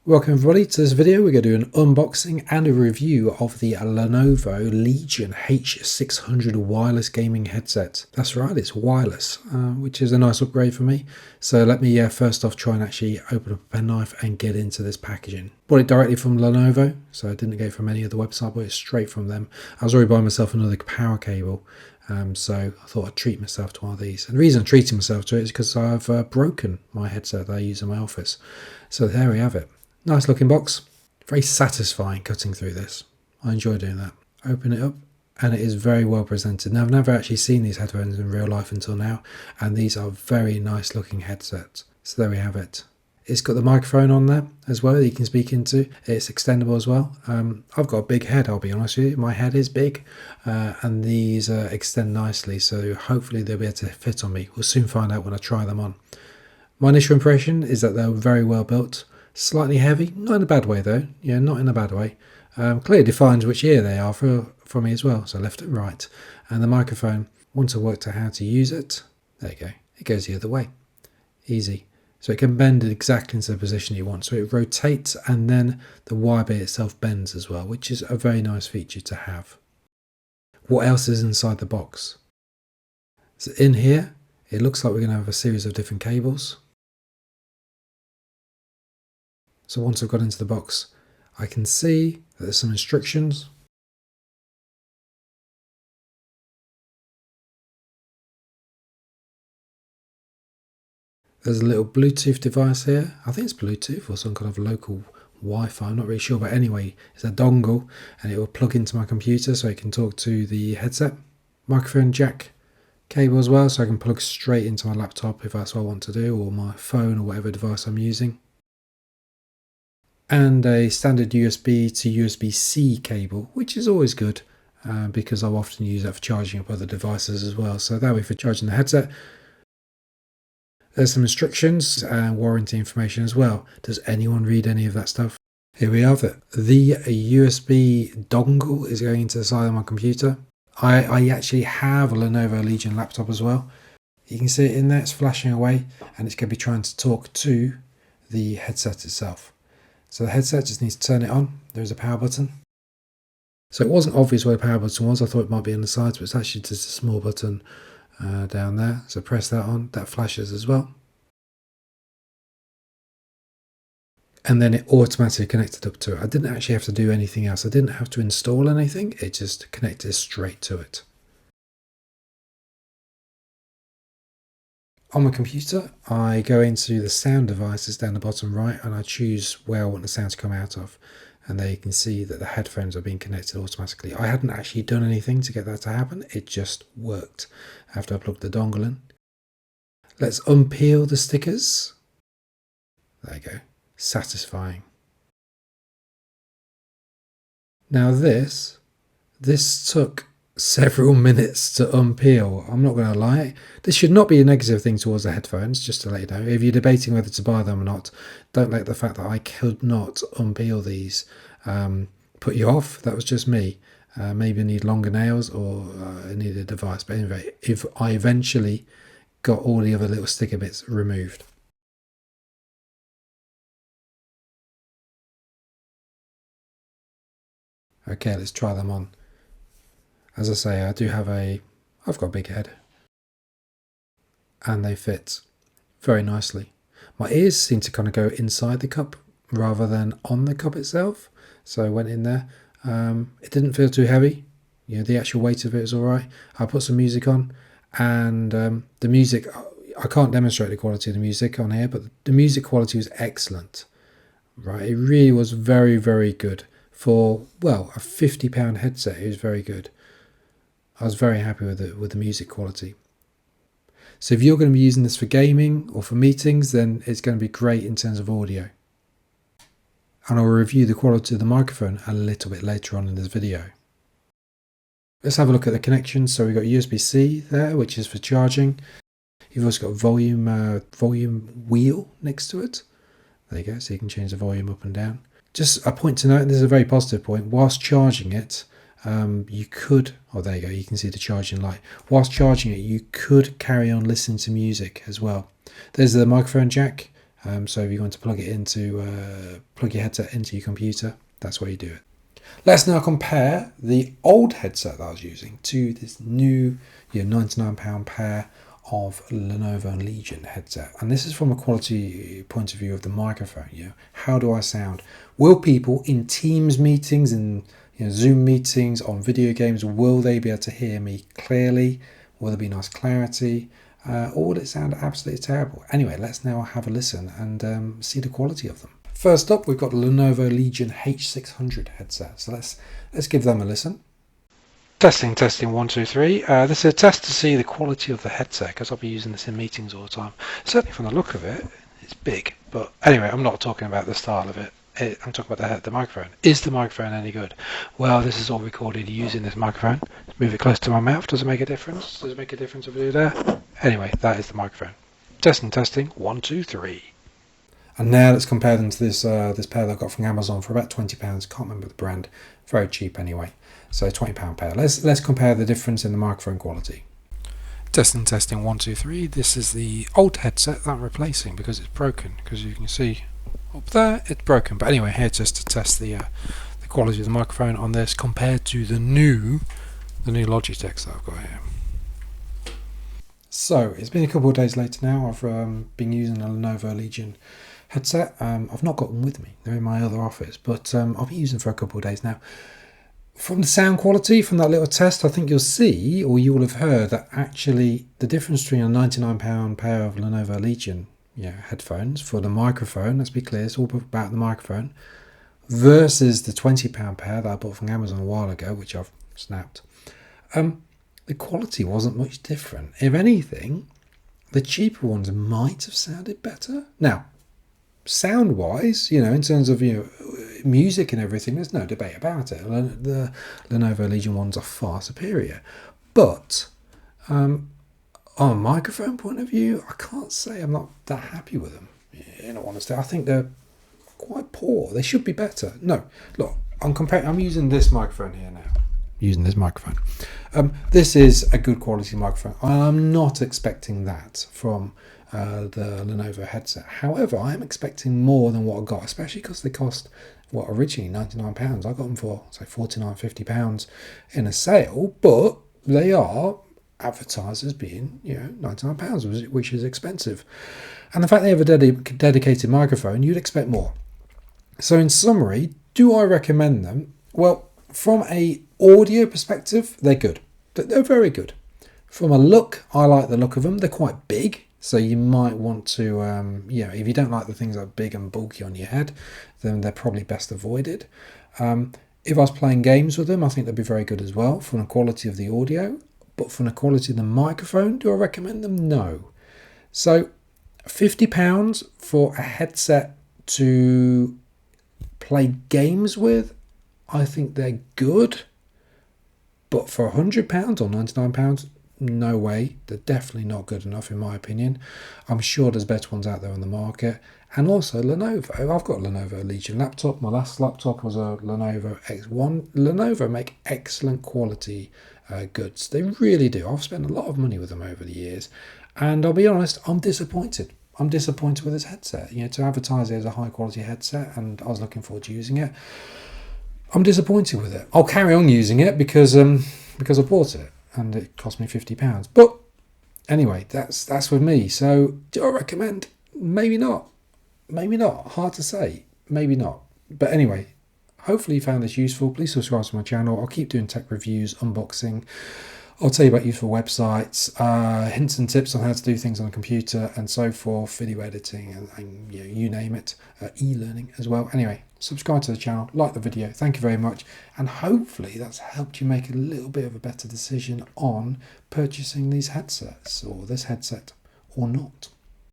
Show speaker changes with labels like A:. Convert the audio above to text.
A: Welcome everybody to this video. We're going to do an unboxing and a review of the Lenovo Legion H600 wireless gaming headset. That's right, it's wireless, which is a nice upgrade for me. So let me first off try and actually open up a penknife and get into this packaging. Bought it directly from Lenovo, so I didn't go from any other website, but it's straight from them. I was already buying myself another power cable, so I thought I'd treat myself to one of these. And the reason I'm treating myself to it is because I've broken my headset that I use in my office. So there we have it. Nice looking box, very satisfying cutting through this. I enjoy doing that. Open it up and it is very well presented. Now I've never actually seen these headphones in real life until now, and these are very nice looking headsets. So there we have it. It's got the microphone on there as well that you can speak into. It's extendable as well. I've got a big head, I'll be honest with you. My head is big and these extend nicely, so hopefully they'll be able to fit on me. We'll soon find out when I try them on. My initial impression is that they're very well built. Slightly heavy, not in a bad way though. Yeah, not in a bad way. Clearly defines which ear they are for me as well. So left and right. And the microphone, once I worked out how to use it, there you go. It goes the other way. Easy. So it can bend it exactly into the position you want. So it rotates and then the wire bit itself bends as well, which is a very nice feature to have. What else is inside the box? So in here, it looks like we're going to have a series of different cables. So once I've got into the box, I can see that there's some instructions. There's a little Bluetooth device here. I think it's Bluetooth or some kind of local Wi-Fi. I'm not really sure, but anyway, it's a dongle and it will plug into my computer so I can talk to the headset. Microphone jack cable as well, so I can plug straight into my laptop if that's what I want to do, or my phone or whatever device I'm using. And a standard USB to USB-C cable, which is always good because I'll often use that for charging up other devices as well. So that way for charging the headset. There's some instructions and warranty information as well. Does anyone read any of that stuff? Here we have it. The USB dongle is going into the side of my computer. I actually have a Lenovo Legion laptop as well. You can see it in there, it's flashing away and it's going to be trying to talk to the headset itself. So the headset just needs to turn it on. There's a power button. So it wasn't obvious where the power button was. I thought it might be on the sides, but it's actually just a small button down there. So press that on. That flashes as well. And then it automatically connected up to it. I didn't actually have to do anything else. I didn't have to install anything. It just connected straight to it. On my computer, I go into the sound devices down the bottom right and I choose where I want the sound to come out of. And there you can see that the headphones are being connected automatically. I hadn't actually done anything to get that to happen. It just worked after I plugged the dongle in. Let's unpeel the stickers. There you go. Satisfying. Now this took several minutes to unpeel. I'm not going to lie. This should not be a negative thing towards the headphones, just to let you know. If you're debating whether to buy them or not, don't let the fact that I could not unpeel these put you off. That was just me. Maybe I need longer nails or I need a device. But anyway, if I eventually got all the other little sticker bits removed. Okay, let's try them on. As I say, I've got a big head and they fit very nicely. My ears seem to kind of go inside the cup rather than on the cup itself. So I went in there. It didn't feel too heavy. You know, the actual weight of it is all right. I put some music on and the music, I can't demonstrate the quality of the music on here, but the music quality was excellent. Right, it really was very, very good. For, well, a £50 headset, it was very good. I was very happy with the music quality. So if you're going to be using this for gaming or for meetings, then it's going to be great in terms of audio. And I'll review the quality of the microphone a little bit later on in this video. Let's have a look at the connections. So we've got USB-C there, which is for charging. You've also got volume wheel next to it. There you go, so you can change the volume up and down. Just a point to note, and this is a very positive point, whilst charging it, you could, oh there you go, you can see the charging light. Whilst charging it, you could carry on listening to music as well. There's the microphone jack, So if you want to plug your headset into your computer, that's where you do it. Let's now compare the old headset that I was using to this new £99 pair of Lenovo Legion headset. And this is from a quality point of view of the microphone. How do I sound? Will people in Teams meetings and Zoom meetings on video games, will they be able to hear me clearly? Will there be nice clarity? Or will it sound absolutely terrible? Anyway, let's now have a listen and see the quality of them. First up, we've got the Lenovo Legion H600 headset. So let's give them a listen. Testing, 1, 2, 3. This is a test to see the quality of the headset, because I'll be using this in meetings all the time. Certainly from the look of it, it's big. But anyway, I'm not talking about the style of it. I'm talking about the microphone. Is the microphone any good? Well, this is all recorded using this microphone. Let's move it close to my mouth. Does it make a difference? Does it make a difference if I do that? Anyway, that is the microphone. Testing, 1, 2, 3. And now let's compare them to this pair that I got from Amazon for about £20. Can't remember the brand. Very cheap anyway. So £20 pair. Let's compare the difference in the microphone quality. Testing, 1, 2, 3. This is the old headset that I'm replacing because it's broken. Because you can see up there it's broken. But anyway, here just to test the quality of the microphone on this compared to the new Logitech that I've got here. So it's been a couple of days later now. I've been using a Lenovo Legion headset. I've not got them with me. They're in my other office, but I've been using them for a couple of days now. From the sound quality, from that little test, I think you'll see, or you will have heard, that actually the difference between a £99 pair of Lenovo Legion headphones for the microphone, let's be clear, it's all about the microphone, versus the £20 pair that I bought from Amazon a while ago, which I've snapped. The quality wasn't much different. If anything, the cheaper ones might have sounded better. Now, sound-wise, in terms of music and everything, there's no debate about it. The Lenovo Legion ones are far superior. But on a microphone point of view, I can't say I'm not that happy with them. In all honesty, I think they're quite poor. They should be better. No, look, I'm using this microphone here now. This is a good quality microphone. I'm not expecting that from the Lenovo headset. However, I am expecting more than what I got, especially because they cost originally £99. I got them for say £49, £50 in a sale, but they are advertised as being £99, which is expensive. And the fact they have a dedicated microphone, you'd expect more. So in summary, do I recommend them? Well, from a audio perspective, they're good. They're very good. From a look, I like the look of them. They're quite big, so you might want to, if you don't like the things that are big and bulky on your head, then they're probably best avoided. If I was playing games with them, I think they'd be very good as well from the quality of the audio. But from the quality of the microphone, do I recommend them? No. So £50 for a headset to play games with, I think they're good. But for £100 or £99, no way. They're definitely not good enough in my opinion. I'm sure there's better ones out there on the market. And also Lenovo. I've got a Lenovo Legion laptop. My last laptop was a Lenovo X1. Lenovo make excellent quality goods. They really do. I've spent a lot of money with them over the years. And I'll be honest, I'm disappointed. I'm disappointed with this headset. To advertise it as a high quality headset, and I was looking forward to using it. I'm disappointed with it. I'll carry on using it because I bought it and it cost me £50. But anyway, that's with me. So do I recommend? Maybe not. Maybe not. Hard to say. Maybe not. But anyway, hopefully you found this useful. Please subscribe to my channel. I'll keep doing tech reviews, unboxing. I'll tell you about useful websites, hints and tips on how to do things on a computer and so forth, video editing and you name it, e-learning as well. Anyway, subscribe to the channel, like the video, thank you very much, and hopefully that's helped you make a little bit of a better decision on purchasing these headsets or this headset or not.